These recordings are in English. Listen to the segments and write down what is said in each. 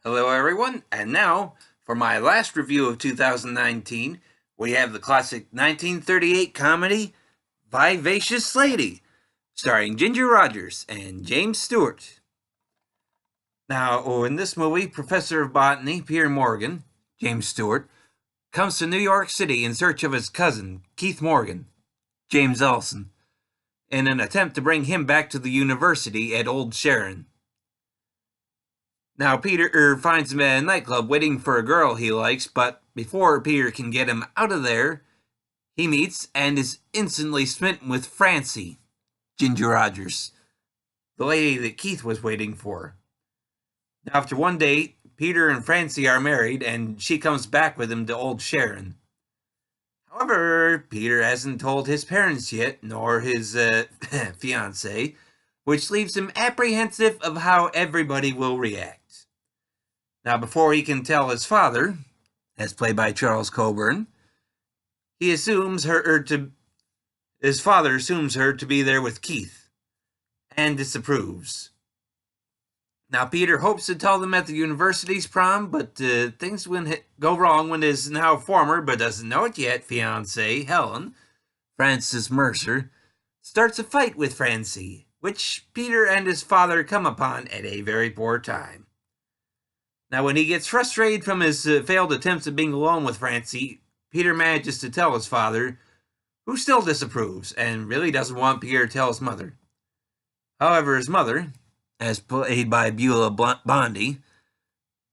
Hello everyone, and now, for my last review of 2019, we have the classic 1938 comedy, Vivacious Lady, starring Ginger Rogers and James Stewart. Now, in this movie, Professor of Botany, Peter Morgan, James Stewart, comes to New York City in search of his cousin, Keith Morgan, James Ellison, in an attempt to bring him back to the university at Old Sharon. Now, Peter finds him at a nightclub waiting for a girl he likes, but before Peter can get him out of there, he meets and is instantly smitten with Francie, Ginger Rogers, the lady that Keith was waiting for. Now, after one date, Peter and Francie are married, and she comes back with him to Old Sharon. However, Peter hasn't told his parents yet, nor his fiancée, which leaves him apprehensive of how everybody will react. Now, before he can tell his father, as played by Charles Coburn, his father assumes her to be there with Keith, and disapproves. Now, Peter hopes to tell them at the university's prom, but things go wrong when his now former, but doesn't know it yet, fiancée, Helen, Frances Mercer, starts a fight with Francie, which Peter and his father come upon at a very poor time. Now, when he gets frustrated from his failed attempts at being alone with Francie, Peter manages to tell his father, who still disapproves and really doesn't want Peter to tell his mother. However, his mother, as played by Beulah Bondi,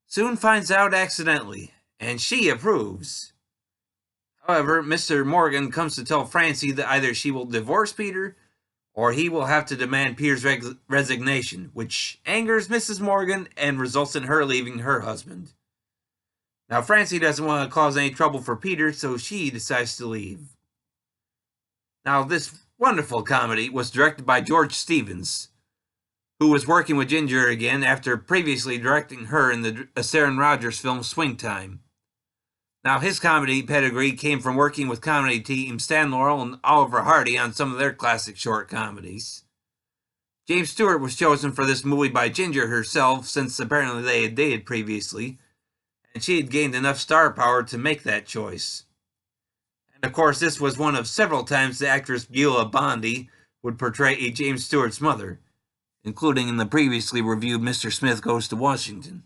soon finds out accidentally, and she approves. However, Mr. Morgan comes to tell Francie that either she will divorce Peter, or he will have to demand Peter's resignation, which angers Mrs. Morgan and results in her leaving her husband. Now, Francie doesn't want to cause any trouble for Peter, so she decides to leave. Now, this wonderful comedy was directed by George Stevens, who was working with Ginger again after previously directing her in the Sharon Rogers film Swing Time. Now, his comedy pedigree came from working with comedy team Stan Laurel and Oliver Hardy on some of their classic short comedies. James Stewart was chosen for this movie by Ginger herself, since apparently they had dated previously, and she had gained enough star power to make that choice. And of course, this was one of several times the actress Beulah Bondi would portray James Stewart's mother, including in the previously reviewed Mr. Smith Goes to Washington.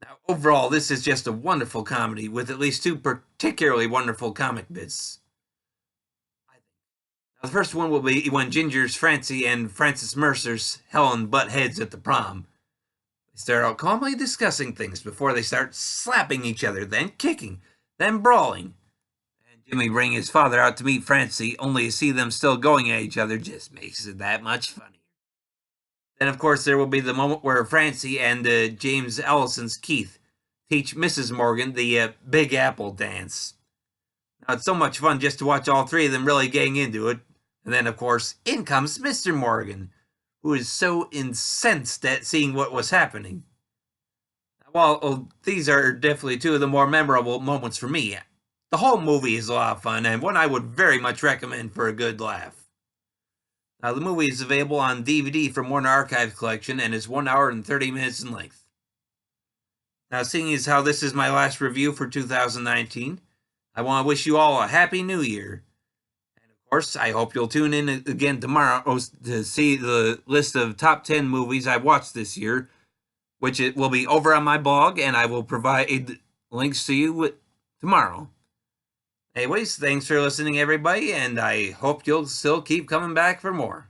Now, overall, this is just a wonderful comedy with at least two particularly wonderful comic bits. Now, the first one will be when Ginger's Francie and Frances Mercer's Helen butt heads at the prom. They start out calmly discussing things before they start slapping each other, then kicking, then brawling. And Jimmy bringing his father out to meet Francie, only to see them still going at each other just makes it that much funnier. Then, of course, there will be the moment where Francie and James Ellison's Keith teach Mrs. Morgan the Big Apple dance. Now, it's so much fun just to watch all three of them really getting into it. And then, of course, in comes Mr. Morgan, who is so incensed at seeing what was happening. Well, these are definitely two of the more memorable moments for me. The whole movie is a lot of fun, and one I would very much recommend for a good laugh. Now, the movie is available on DVD from Warner Archive Collection and is 1 hour and 30 minutes in length. Now, seeing as how this is my last review for 2019, I want to wish you all a Happy New Year. And of course, I hope you'll tune in again tomorrow to see the list of top 10 movies I've watched this year, which it will be over on my blog, and I will provide links to you tomorrow. Anyways, thanks for listening, everybody, and I hope you'll still keep coming back for more.